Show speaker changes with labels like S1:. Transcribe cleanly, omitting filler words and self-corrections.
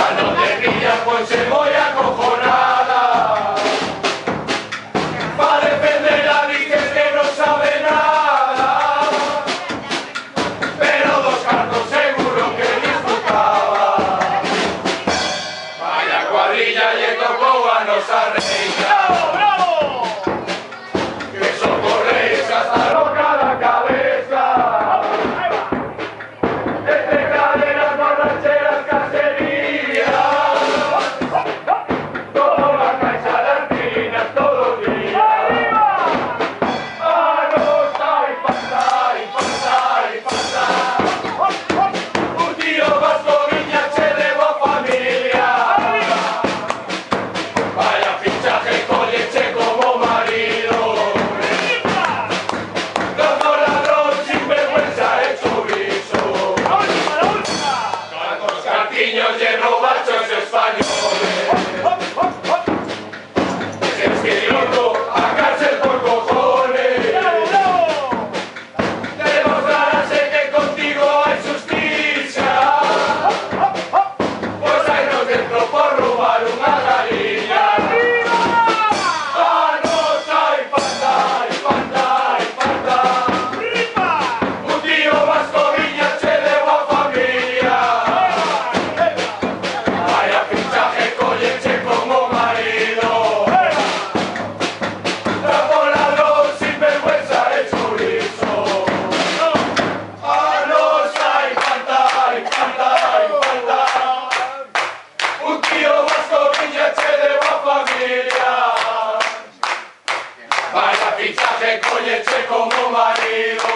S1: Mano de guilla con cebolla cojonada. Pa' defenderla dices que no sabe nada. Pero dos cartos seguro que disfrutaba. Vaya cuadrilla le tocó a nuestra reina. Que socorréis hasta loca la cabeza. Entre cadenas, borracheras, cacerías. Todo la caixa de artinas todos los días. ¡Ah, no! ¡Sai, pasai, pasai, pasai! Un tío vasco viña che debo a familia. Vaya fichaje con leche como marido. Como ladrón sin vergüenza hecho viso. Tantos cartiños y robachos españoles. Tienes que ir loco a cárcel por cojones. Demostrarse que contigo hay justicia. Pues hay nos dentro por robar una gallina. ¡Ah, no! ¡Sai, pasai, pasai, pasai! Un tío vasco viña che debo a familia. Vaya fichaje con leche como marido. Trapo ladrón sin vergüenza el chorizo. ¡Ah, no! ¡Sai, pasai, pasai, pasai! Un tío vasco viña che debo a familia. Vaya fichaje con leche como marido.